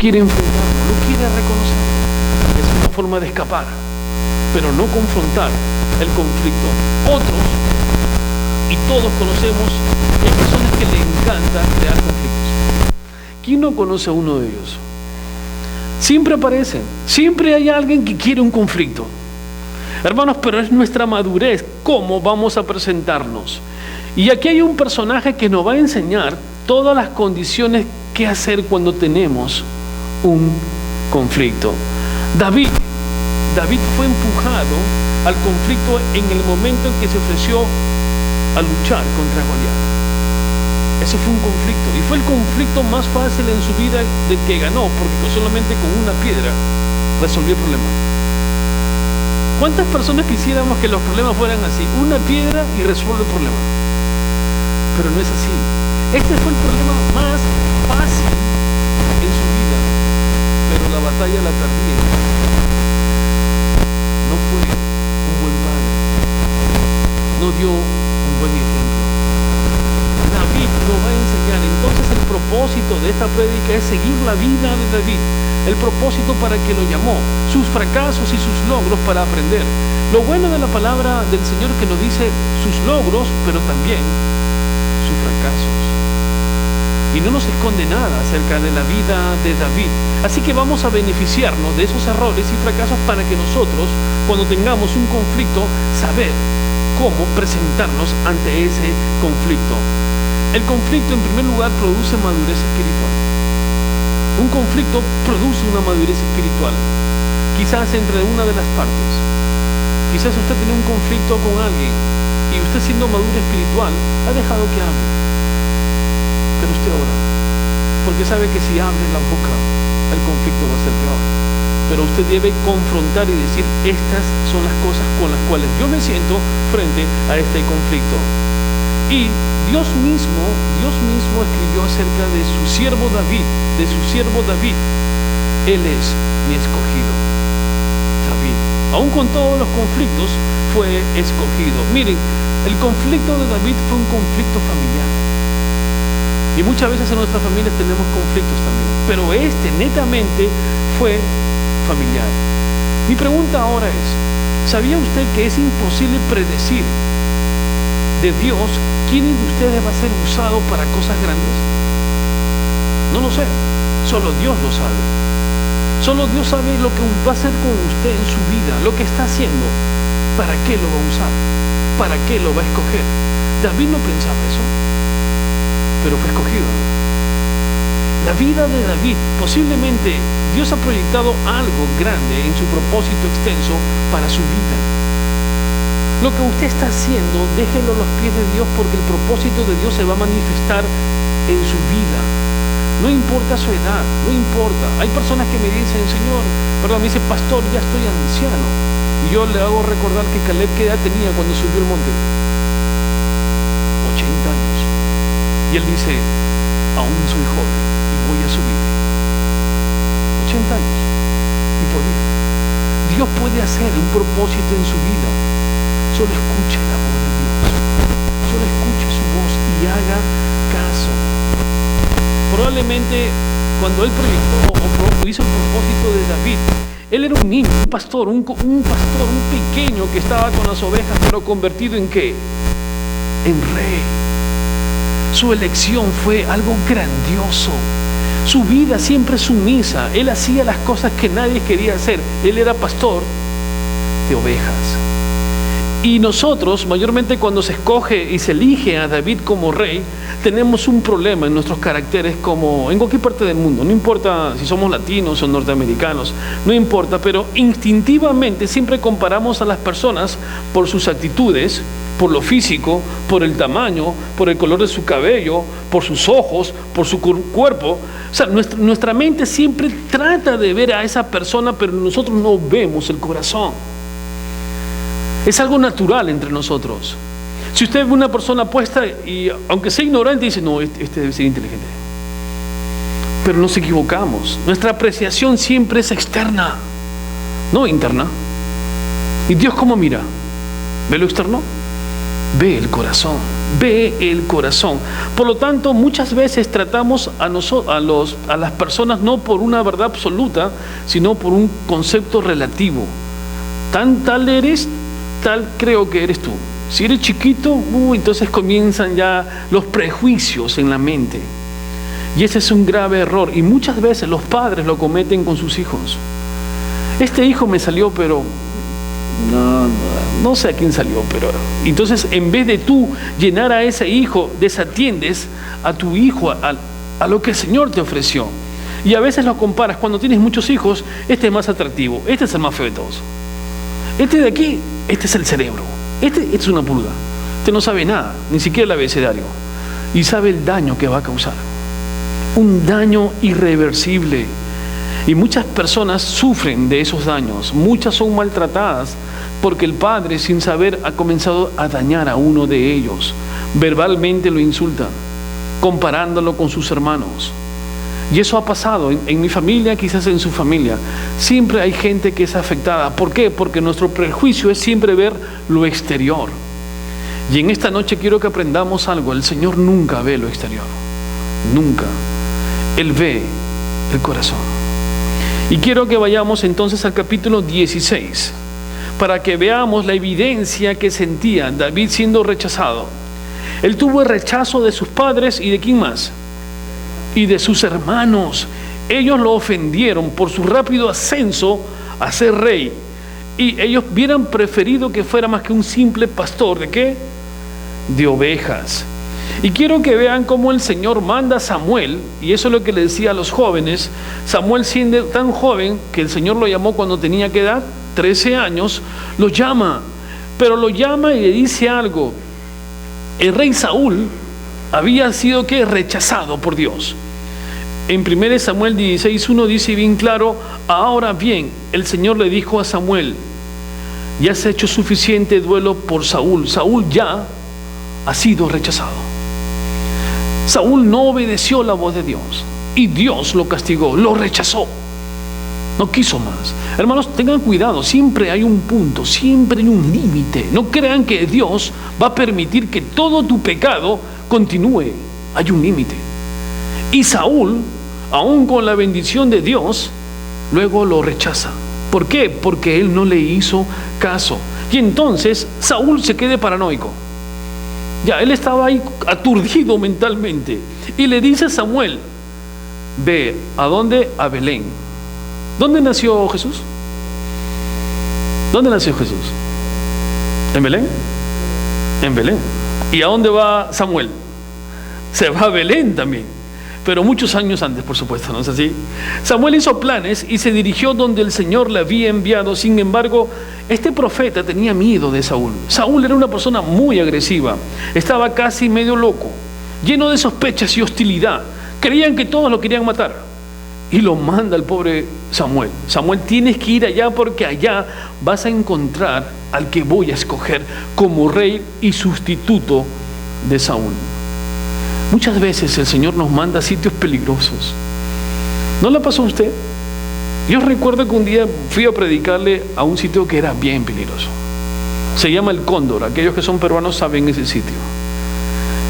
quiere enfrentarlo, no quiere reconocerlo. Es una forma de escapar, pero no confrontar el conflicto. Otros, y todos conocemos, hay personas que le encanta crear conflictos. ¿Quién no conoce a uno de ellos? Siempre aparecen, siempre hay alguien que quiere un conflicto. Hermanos, pero es nuestra madurez cómo vamos a presentarnos. Y aquí hay un personaje que nos va a enseñar todas las condiciones que hacer cuando tenemos un conflicto. David fue empujado al conflicto en el momento en que se ofreció a luchar contra Goliat. Ese fue un conflicto, y fue el conflicto más fácil en su vida del que ganó, porque solamente con una piedra resolvió el problema. ¿Cuántas personas quisiéramos que los problemas fueran así? Una piedra y resuelve el problema. Pero no es así. Este fue el problema más fácil en su vida, pero la batalla la perdía. No fue un buen padre, no dio un buen ejemplo. David nos va a enseñar. Entonces el propósito de esta prédica es seguir la vida de David, el propósito para que lo llamó, sus fracasos y sus logros para aprender. Lo bueno de la palabra del Señor que nos dice sus logros, pero también sus fracasos. Y no nos esconde nada acerca de la vida de David. Así que vamos a beneficiarnos de esos errores y fracasos para que nosotros, cuando tengamos un conflicto, saber cómo presentarnos ante ese conflicto. El conflicto, en primer lugar, produce madurez espiritual. Un conflicto produce una madurez espiritual, quizás entre una de las partes. Quizás usted tiene un conflicto con alguien y usted, siendo maduro espiritual, ha dejado que hable. Pero usted ora, porque sabe que si abre la boca, el conflicto va a ser peor. Pero usted debe confrontar y decir: estas son las cosas con las cuales yo me siento frente a este conflicto. Y Dios mismo escribió acerca de su siervo David, Él es mi escogido. David, aún con todos los conflictos, fue escogido. Miren, el conflicto de David fue un conflicto familiar. Y muchas veces en nuestras familias tenemos conflictos también, pero este netamente fue familiar. Mi pregunta ahora es: ¿sabía usted que es imposible predecir de Dios quién de ustedes va a ser usado para cosas grandes? No lo sé, solo Dios lo sabe. Solo Dios sabe lo que va a hacer con usted en su vida, lo que está haciendo, para qué lo va a usar, para qué lo va a escoger. David no pensaba eso, pero fue escogido. La vida de David, posiblemente Dios ha proyectado algo grande en su propósito extenso para su vida. Lo que usted está haciendo, déjelo a los pies de Dios, porque el propósito de Dios se va a manifestar en su vida. No importa su edad, no importa. Hay personas que me dicen: me dice, pastor, ya estoy anciano. Y yo le hago recordar que Caleb, ¿qué edad tenía cuando subió el monte? 80 años. Y él dice: aún soy joven y voy a subir. 80 años. Y podía. Dios puede hacer un propósito en su vida. Solo escuche la voz de Dios, solo escuche su voz y haga caso. Probablemente cuando él proyectó o hizo el propósito de David, él era un niño, un pastor, un pequeño que estaba con las ovejas, pero convertido ¿en qué? En rey. Su elección fue algo grandioso. Su vida siempre sumisa. Él hacía las cosas que nadie quería hacer. Él era pastor de ovejas. Y nosotros, mayormente cuando se escoge y se elige a David como rey, tenemos un problema en nuestros caracteres, como en cualquier parte del mundo. No importa si somos latinos o norteamericanos, no importa, pero instintivamente siempre comparamos a las personas por sus actitudes, por lo físico, por el tamaño, por el color de su cabello, por sus ojos, por su cuerpo. O sea, nuestra mente siempre trata de ver a esa persona, pero nosotros no vemos el corazón. Es algo natural entre nosotros. Si usted ve una persona puesta y aunque sea ignorante, dice: no, este debe ser inteligente. Pero nos equivocamos. Nuestra apreciación siempre es externa, no interna. ¿Y Dios cómo mira? ¿Ve lo externo? Ve el corazón, ve el corazón. Por lo tanto, muchas veces tratamos a las personas no por una verdad absoluta, sino por un concepto relativo. Tal eres, tal creo que eres tú. Si eres chiquito, entonces comienzan ya los prejuicios en la mente. Y ese es un grave error. Y muchas veces los padres lo cometen con sus hijos. Este hijo me salió, pero no sé a quién salió, pero entonces en vez de tú llenar a ese hijo, desatiendes a tu hijo a lo que el Señor te ofreció. Y a veces lo comparas. Cuando tienes muchos hijos, este es más atractivo, este es el más feo de todos. Este de aquí, este es el cerebro, este es una pulga, este no sabe nada, ni siquiera el abecedario, y sabe el daño que va a causar, un daño irreversible. Y muchas personas sufren de esos daños, muchas son maltratadas porque el padre, sin saber, ha comenzado a dañar a uno de ellos. Verbalmente lo insulta, comparándolo con sus hermanos. Y eso ha pasado en mi familia, quizás en su familia. Siempre hay gente que es afectada. ¿Por qué? Porque nuestro prejuicio es siempre ver lo exterior. Y en esta noche quiero que aprendamos algo. El Señor nunca ve lo exterior, nunca. Él ve el corazón. Y quiero que vayamos entonces al capítulo 16 para que veamos la evidencia que sentía David siendo rechazado. Él tuvo el rechazo de sus padres y de ¿quién más? Y de sus hermanos. Ellos lo ofendieron por su rápido ascenso a ser rey, y ellos hubieran preferido que fuera más que un simple pastor. ¿De qué? De ovejas. Y quiero que vean cómo el Señor manda a Samuel, y eso es lo que le decía a los jóvenes. Samuel, siendo tan joven que el Señor lo llamó cuando tenía ¿qué edad? 13 años, lo llama, pero lo llama y le dice algo. El rey Saúl había sido ¿qué? Rechazado por Dios. En 1 Samuel 16:1 dice bien claro: ahora bien, el Señor le dijo a Samuel, ya has hecho suficiente duelo por Saúl. Saúl ya ha sido rechazado. Saúl no obedeció la voz de Dios y Dios lo castigó, lo rechazó, no quiso más. Hermanos, tengan cuidado, siempre hay un punto, siempre hay un límite. No crean que Dios va a permitir que todo tu pecado continúe. Hay un límite. Y Saúl, aún con la bendición de Dios, luego lo rechaza. ¿Por qué? Porque él no le hizo caso. Y entonces Saúl se queda paranoico. Ya, él estaba ahí aturdido mentalmente. Y le dice a Samuel: ve, ¿a dónde? A Belén. ¿Dónde nació Jesús? ¿Dónde nació Jesús? ¿En Belén? En Belén. ¿Y a dónde va Samuel? Se va a Belén también, pero muchos años antes, por supuesto, ¿no es así? Samuel hizo planes y se dirigió donde el Señor le había enviado. Sin embargo, este profeta tenía miedo de Saúl. Saúl era una persona muy agresiva, estaba casi medio loco, lleno de sospechas y hostilidad. Creían que todos lo querían matar. Y lo manda el pobre Samuel: Samuel, tienes que ir allá porque allá vas a encontrar al que voy a escoger como rey y sustituto de Saúl. Muchas veces el Señor nos manda a sitios peligrosos. ¿No le pasó a usted? Yo recuerdo que un día fui a predicarle a un sitio que era bien peligroso. Se llama El Cóndor. Aquellos que son peruanos saben ese sitio.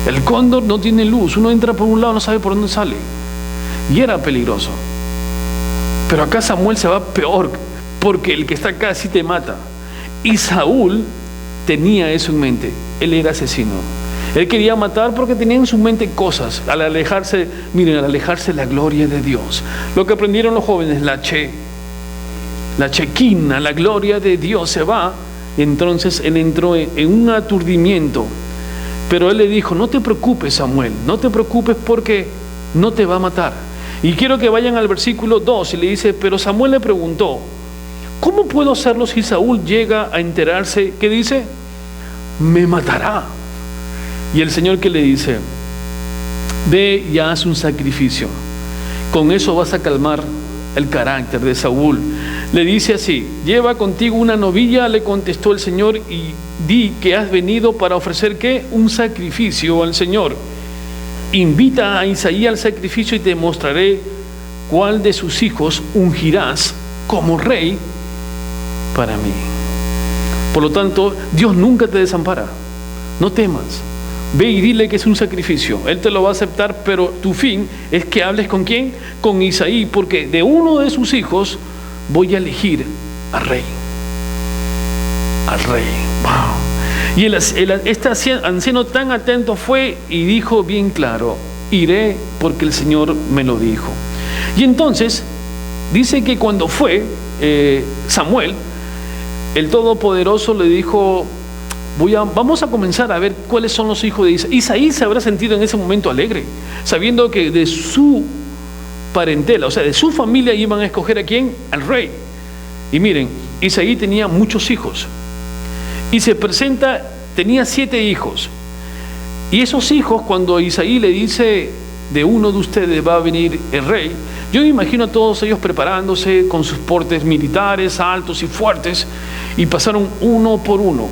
El Cóndor no tiene luz. Uno entra por un lado, no sabe por dónde sale. Y era peligroso. Pero acá Samuel se va peor, porque el que está acá sí te mata. Y Saúl tenía eso en mente. Él era asesino. Él quería matar porque tenía en su mente cosas. Al alejarse, miren, al alejarse la gloria de Dios. Lo que aprendieron los jóvenes, la chequina, la gloria de Dios se va. Entonces él entró en un aturdimiento. Pero él le dijo: no te preocupes, Samuel, no te preocupes porque no te va a matar. Y quiero que vayan al versículo 2 y le dice: pero Samuel le preguntó: ¿cómo puedo hacerlo si Saúl llega a enterarse? ¿Qué dice? Me matará. Y el Señor, ¿qué le dice? Ve y haz un sacrificio. Con eso vas a calmar el carácter de Saúl. Le dice así: lleva contigo una novilla, le contestó el Señor, y di que has venido para ofrecer ¿qué? Un sacrificio al Señor. Invita a Isaí al sacrificio y te mostraré cuál de sus hijos ungirás como rey para mí. Por lo tanto, Dios nunca te desampara. no temas. Ve y dile que es un sacrificio. Él te lo va a aceptar, pero tu fin es que hables ¿con quién? Con Isaí, porque de uno de sus hijos voy a elegir al rey. Al rey. Wow. Y este anciano tan atento fue y dijo bien claro: iré porque el Señor me lo dijo. Y entonces dice que cuando fue Samuel, el Todopoderoso le dijo: vamos a comenzar a ver cuáles son los hijos de Isaí. Isaí se habrá sentido en ese momento alegre, sabiendo que de su parentela, o sea, de su familia, iban a escoger ¿a quién? Al rey. Y miren, Isaí tenía muchos hijos. Y se presenta, tenía 7 hijos. Y esos hijos, cuando Isaí le dice: de uno de ustedes va a venir el rey, yo me imagino a todos ellos preparándose con sus portes militares altos y fuertes, y pasaron uno por uno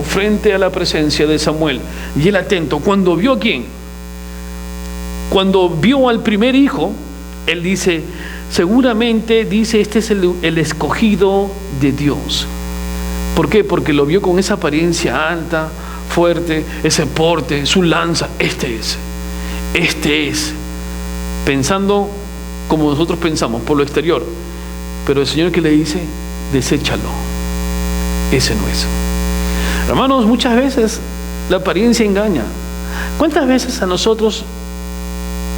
frente a la presencia de Samuel. Y él atento, cuando vio a quién, cuando vio al primer hijo, él dice: seguramente, dice, este es el escogido de Dios. ¿Por qué? Porque lo vio con esa apariencia alta, fuerte, ese porte, su lanza. Este es, pensando como nosotros pensamos por lo exterior, pero el Señor que le dice: deséchalo, ese no es. Hermanos, muchas veces la apariencia engaña. ¿Cuántas veces a nosotros,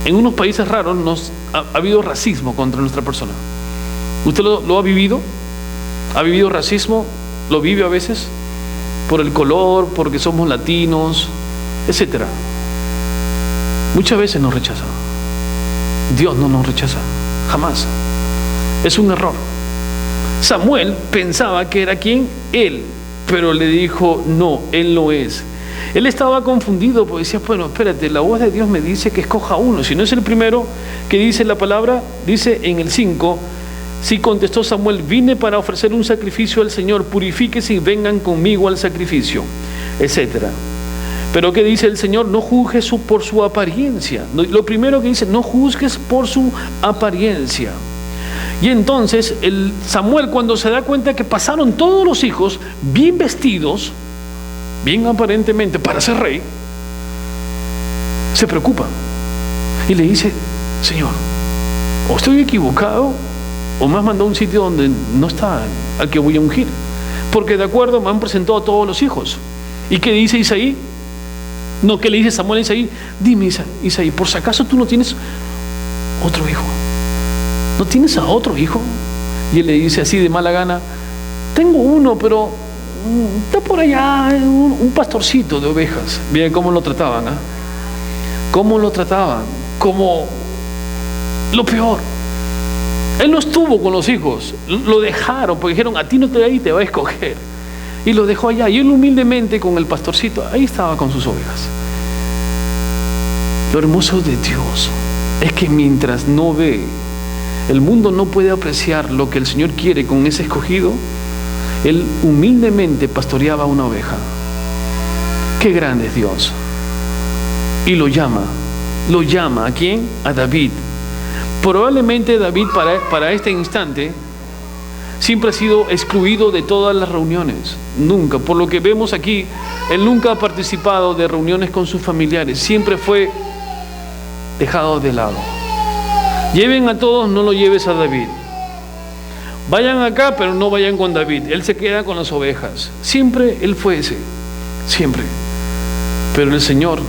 en unos países raros, ha habido racismo contra nuestra persona? ¿Usted lo ha vivido? ¿Ha vivido racismo? ¿Lo vive a veces? Por el color, porque somos latinos, etcétera. Muchas veces nos rechaza. Dios no nos rechaza, jamás. Es un error. Samuel pensaba que era ¿quién? Él, pero le dijo: no, él no es. Él estaba confundido porque decía: bueno, espérate, la voz de Dios me dice que escoja uno. Si no es el primero que dice la palabra, dice en el 5: sí, contestó Samuel, vine para ofrecer un sacrificio al Señor, purifíquense y vengan conmigo al sacrificio, etcétera. Pero ¿qué dice el Señor? No juzgues por su apariencia. Lo primero que dice: no juzgues por su apariencia. Y entonces Samuel, cuando se da cuenta que pasaron todos los hijos bien vestidos, bien aparentemente para ser rey, se preocupa y le dice: Señor, o estoy equivocado, o me has mandado a un sitio donde no está al que voy a ungir, porque de acuerdo me han presentado a todos los hijos. ¿Y qué dice Isaí? No, ¿qué le dice Samuel a Isaí? Dime, Isaí, por si acaso tú no tienes otro hijo, ¿no tienes a otro hijo? Y él le dice así de mala gana: tengo uno, pero está por allá, un pastorcito de ovejas. Bien, ¿cómo lo trataban? ¿Cómo lo trataban? Como lo peor. Él no estuvo con los hijos, lo dejaron, porque dijeron: a ti no te va a ir, te va a escoger. Y lo dejó allá, y él humildemente con el pastorcito, ahí estaba con sus ovejas. Lo hermoso de Dios es que mientras no ve, el mundo no puede apreciar lo que el Señor quiere con ese escogido. Él humildemente pastoreaba una oveja. Qué grande es Dios. Y lo llama ¿a quién? A David. Probablemente David para este instante siempre ha sido excluido de todas las reuniones. Nunca, por lo que vemos aquí, él nunca ha participado de reuniones con sus familiares. Siempre fue dejado de lado. Lleven a todos, no lo lleves a David. Vayan acá, pero no vayan con David. Él se queda con las ovejas. Siempre él fue ese, siempre. Pero el Señor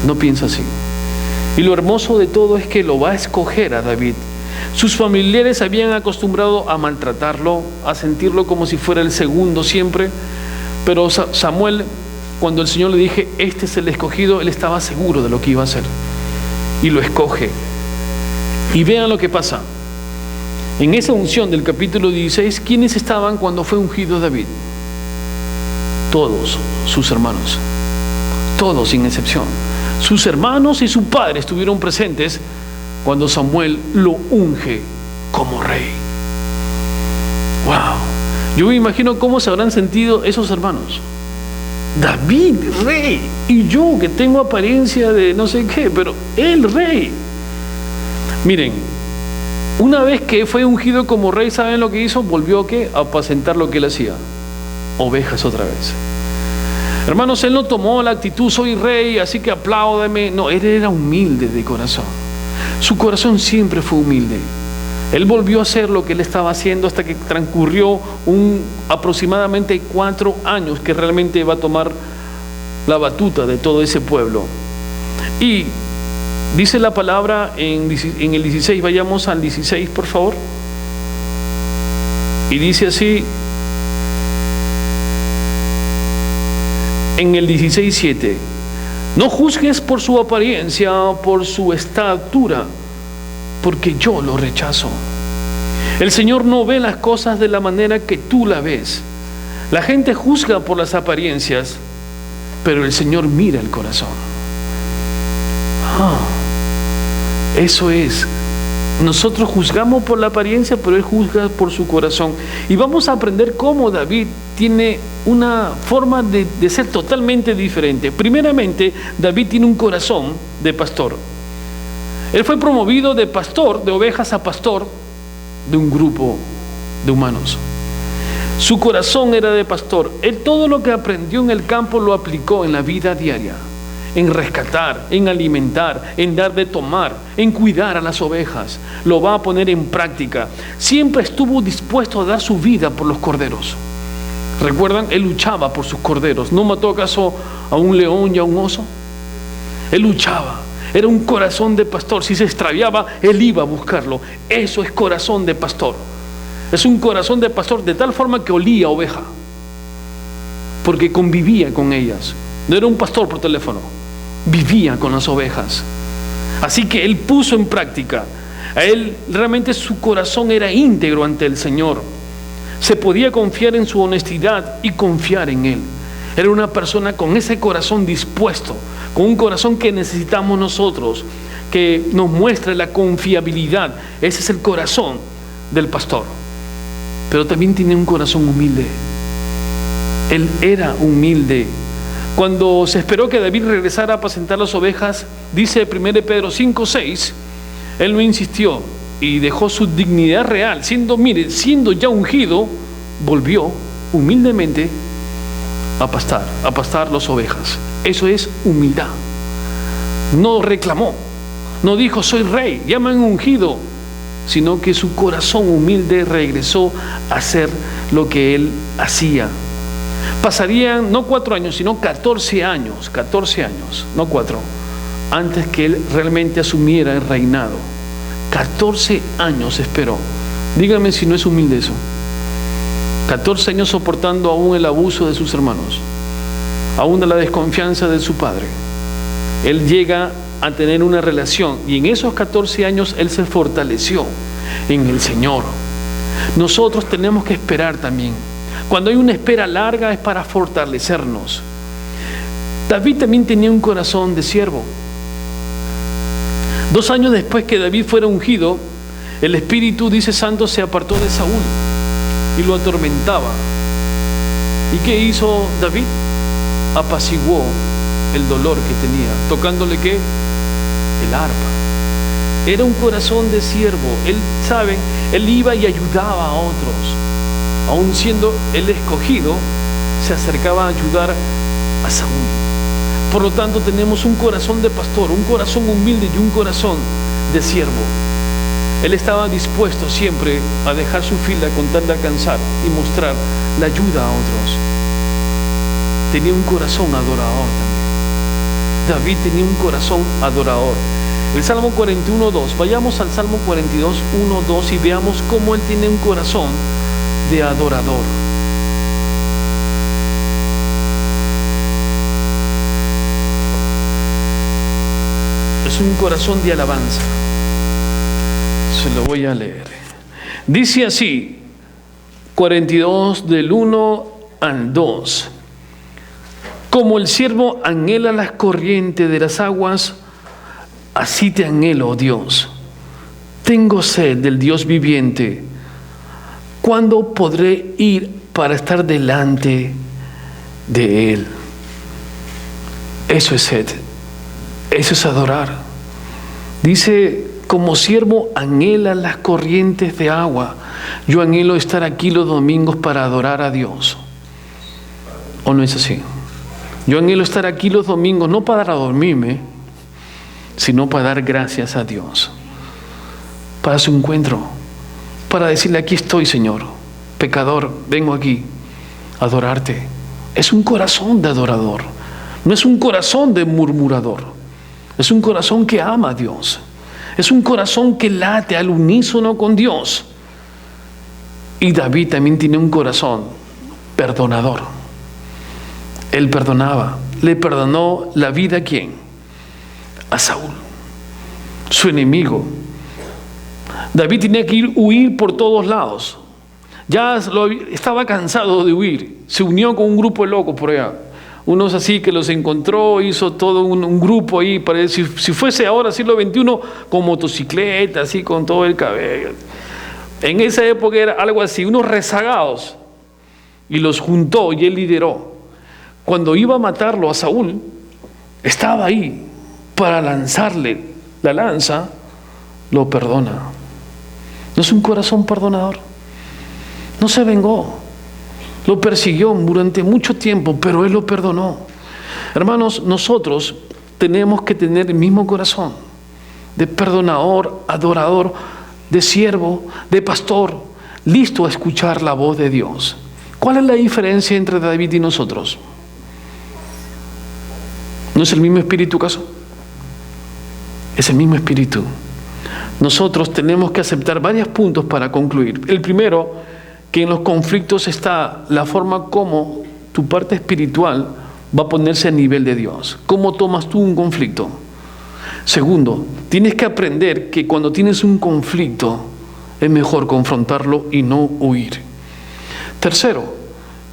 no piensa así. Y lo hermoso de todo es que lo va a escoger a David. Sus familiares habían acostumbrado a maltratarlo, a sentirlo como si fuera el segundo siempre. Pero Samuel, cuando el Señor le dije: este es el escogido, él estaba seguro de lo que iba a hacer. Y lo escoge. Y vean lo que pasa. En esa unción del capítulo 16, ¿quiénes estaban cuando fue ungido David? Todos sus hermanos. Todos sin excepción. Sus hermanos y su padre estuvieron presentes cuando Samuel lo unge como rey. ¡Wow! Yo me imagino cómo se habrán sentido esos hermanos. David, rey, y yo que tengo apariencia de no sé qué, pero él, rey. Miren, una vez que fue ungido como rey, ¿saben lo que hizo? Volvió ¿qué? A apacentar lo que él hacía. Ovejas otra vez. Hermanos, él no tomó la actitud, soy rey, así que apláudame. No, él era humilde de corazón. Su corazón siempre fue humilde. Él volvió a hacer lo que él estaba haciendo hasta que transcurrió aproximadamente 4 años que realmente va a tomar la batuta de todo ese pueblo. Y dice la palabra en el 16, vayamos al 16 por favor. Y dice así, en el 16:7, no juzgues por su apariencia o por su estatura, porque yo lo rechazo. El Señor no ve las cosas de la manera que tú la ves. La gente juzga por las apariencias, pero el Señor mira el corazón. Eso es. Nosotros juzgamos por la apariencia, pero Él juzga por su corazón. Y vamos a aprender cómo David tiene una forma de ser totalmente diferente. Primeramente, David tiene un corazón de pastor. Él fue promovido de pastor, de ovejas a pastor de un grupo de humanos. Su corazón era de pastor. Él todo lo que aprendió en el campo lo aplicó en la vida diaria. En rescatar, en alimentar, en dar de tomar, en cuidar a las ovejas. Lo va a poner en práctica. Siempre estuvo dispuesto a dar su vida por los corderos. ¿Recuerdan? Él luchaba por sus corderos. ¿No mató acaso a un león y a un oso? Él luchaba. Era un corazón de pastor. Si se extraviaba, él iba a buscarlo. Eso es corazón de pastor. Es un corazón de pastor de tal forma que olía a oveja, porque convivía con ellas. No era un pastor por teléfono, vivía con las ovejas. Así que él puso en práctica. A él realmente su corazón era íntegro ante el Señor. Se podía confiar en su honestidad y confiar en Él. Era una persona con ese corazón dispuesto, con un corazón que necesitamos nosotros, que nos muestre la confiabilidad. Ese es el corazón del pastor. Pero también tiene un corazón humilde. Él era humilde. Cuando se esperó que David regresara a apacentar las ovejas, dice 1 Pedro 5:6, él no insistió y dejó su dignidad real, siendo ya ungido, volvió humildemente a pastar las ovejas. Eso es humildad. No reclamó, no dijo soy rey, ya me han ungido, sino que su corazón humilde regresó a hacer lo que él hacía. Pasarían no 4 años, sino 14 años, no 4, antes que él realmente asumiera el reinado. 14 años esperó. Díganme si no es humilde eso. 14 años soportando aún el abuso de sus hermanos, aún de la desconfianza de su padre. Él llega a tener una relación, y en esos 14 años él se fortaleció en el Señor. Nosotros tenemos que esperar también. Cuando hay una espera larga es para fortalecernos. David también tenía un corazón de siervo. 2 años después que David fuera ungido, el Espíritu, dice Santo, se apartó de Saúl y lo atormentaba. ¿Y qué hizo David? Apaciguó el dolor que tenía. ¿Tocándole qué? El arpa. Era un corazón de siervo. Él iba y ayudaba a otros. Aún siendo el escogido, se acercaba a ayudar a Saúl. Por lo tanto, tenemos un corazón de pastor, un corazón humilde y un corazón de siervo. Él estaba dispuesto siempre a dejar su fila con tal de alcanzar y mostrar la ayuda a otros. Tenía un corazón adorador también. David tenía un corazón adorador. El Salmo 41:2, vayamos al Salmo 42:1-2 y veamos cómo él tiene un corazón de adorador. Es un corazón de alabanza. Se lo voy a leer. Dice así, 42 del 1 al 2. Como el siervo anhela las corrientes de las aguas, así te anhelo, oh Dios. Tengo sed del Dios viviente. ¿Cuándo podré ir para estar delante de Él? Eso es sed. Eso es adorar. Dice, como siervo anhela las corrientes de agua. Yo anhelo estar aquí los domingos para adorar a Dios. ¿O no es así? Yo anhelo estar aquí los domingos, no para dormirme, sino para dar gracias a Dios, para su encuentro, para decirle: aquí estoy, Señor, pecador, vengo aquí a adorarte. Es un corazón de adorador, no es un corazón de murmurador, es un corazón que ama a Dios, es un corazón que late al unísono con Dios. Y David también tiene un corazón perdonador. Él perdonaba, le perdonó la vida ¿a quién? A Saúl, su enemigo. David tenía que huir por todos lados. Ya estaba cansado de huir. Se unió con un grupo de locos por allá. Unos así que los encontró, hizo todo un grupo ahí. Si fuese ahora siglo XXI, con motocicleta, así con todo el cabello. En esa época era algo así, unos rezagados. Y los juntó y él lideró. Cuando iba a matarlo a Saúl, estaba ahí para lanzarle la lanza. Lo perdona. ¿No es un corazón perdonador? No se vengó, lo persiguió durante mucho tiempo, pero Él lo perdonó. Hermanos, nosotros tenemos que tener el mismo corazón de perdonador, adorador, de siervo, de pastor, listo a escuchar la voz de Dios. ¿Cuál es la diferencia entre David y nosotros? ¿No es el mismo espíritu, acaso? Es el mismo espíritu. Nosotros tenemos que aceptar varios puntos para concluir. El primero, que en los conflictos está la forma como tu parte espiritual va a ponerse a nivel de Dios. ¿Cómo tomas tú un conflicto? Segundo, tienes que aprender que cuando tienes un conflicto es mejor confrontarlo y no huir. Tercero,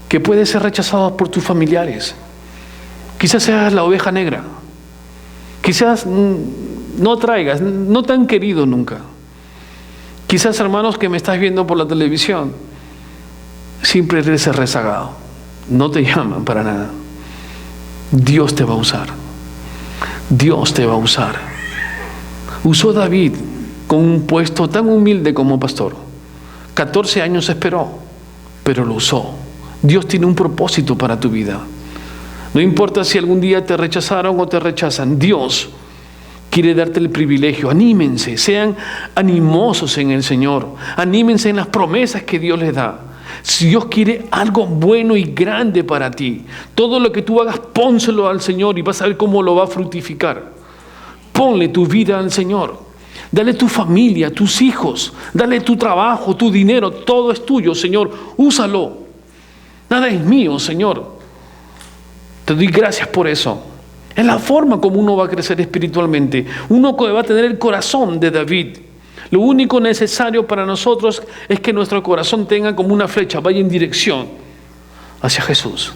que puedes ser rechazado por tus familiares. Quizás seas la oveja negra. Quizás no te han querido nunca. Quizás, hermanos, que me estás viendo por la televisión, siempre eres el rezagado. No te llaman para nada. Dios te va a usar. Dios te va a usar. Usó David con un puesto tan humilde como pastor. 14 años esperó, pero lo usó. Dios tiene un propósito para tu vida. No importa si algún día te rechazaron o te rechazan, Dios quiere darte el privilegio. Anímense, sean animosos en el Señor. Anímense en las promesas que Dios les da. Si Dios quiere algo bueno y grande para ti, todo lo que tú hagas, pónselo al Señor y vas a ver cómo lo va a fructificar. Ponle tu vida al Señor. Dale tu familia, tus hijos, dale tu trabajo, tu dinero, todo es tuyo, Señor. Úsalo. Nada es mío, Señor. Te doy gracias por eso. Es la forma como uno va a crecer espiritualmente. Uno va a tener el corazón de David. Lo único necesario para nosotros es que nuestro corazón tenga como una flecha, vaya en dirección hacia Jesús,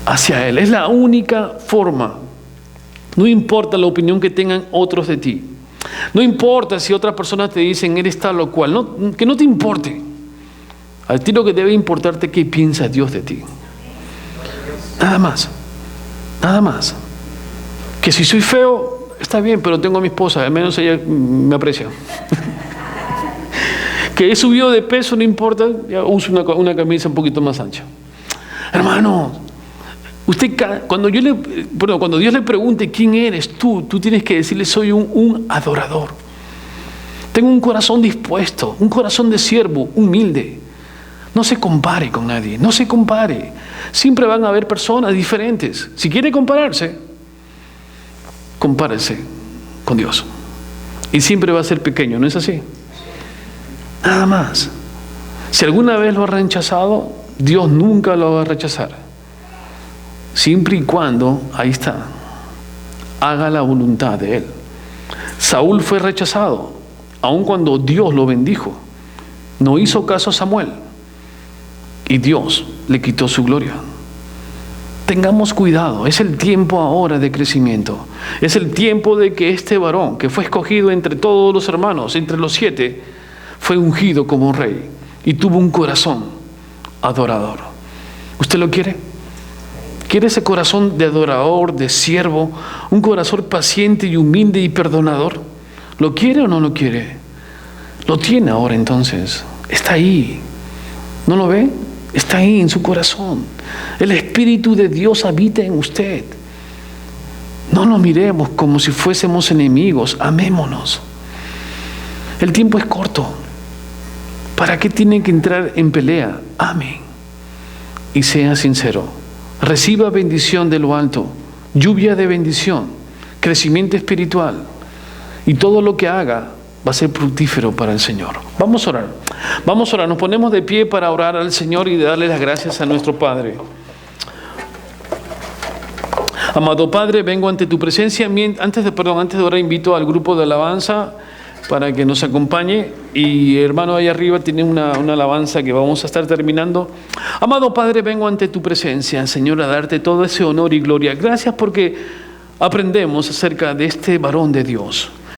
hacia Él. Es la única forma. No importa la opinión que tengan otros de ti. No importa si otras personas te dicen eres tal o cual. No, que no te importe. A ti lo que debe importarte es qué piensa Dios de ti. Nada más. Nada más. Que si soy feo, está bien, pero tengo a mi esposa, al menos ella me aprecia. Que he subido de peso, no importa, ya uso una camisa un poquito más ancha. Hermano, cuando Dios le pregunte quién eres tú tienes que decirle: soy un adorador. Tengo un corazón dispuesto, un corazón de siervo, humilde. No se compare con nadie, no se compare. Siempre van a haber personas diferentes. Si quiere compararse, compárese con Dios. Y siempre va a ser pequeño, ¿no es así? Nada más. Si alguna vez lo ha rechazado, Dios nunca lo va a rechazar. Siempre y cuando, ahí está, haga la voluntad de Él. Saúl fue rechazado, aun cuando Dios lo bendijo. No hizo caso a Samuel. Y Dios le quitó su gloria. Tengamos cuidado, es el tiempo ahora de crecimiento. Es el tiempo de que este varón, que fue escogido entre todos los hermanos, entre los 7, fue ungido como rey y tuvo un corazón adorador. ¿Usted lo quiere? ¿Quiere ese corazón de adorador, de siervo, un corazón paciente y humilde y perdonador? ¿Lo quiere o no lo quiere? Lo tiene ahora entonces, está ahí. ¿No lo ve? Está ahí en su corazón. El Espíritu de Dios habita en usted. No nos miremos como si fuésemos enemigos. Amémonos. El tiempo es corto. ¿Para qué tienen que entrar en pelea? Amén. Y sea sincero. Reciba bendición de lo alto. Lluvia de bendición. Crecimiento espiritual. Y todo lo que haga va a ser fructífero para el Señor. Vamos a orar. Vamos a orar. Nos ponemos de pie para orar al Señor y darle las gracias a nuestro Padre. Amado Padre, vengo ante tu presencia. Antes de orar, invito al grupo de alabanza para que nos acompañe. Y hermano, ahí arriba tiene una alabanza que vamos a estar terminando. Amado Padre, vengo ante tu presencia, Señor, a darte todo ese honor y gloria. Gracias porque aprendemos acerca de este varón de Dios.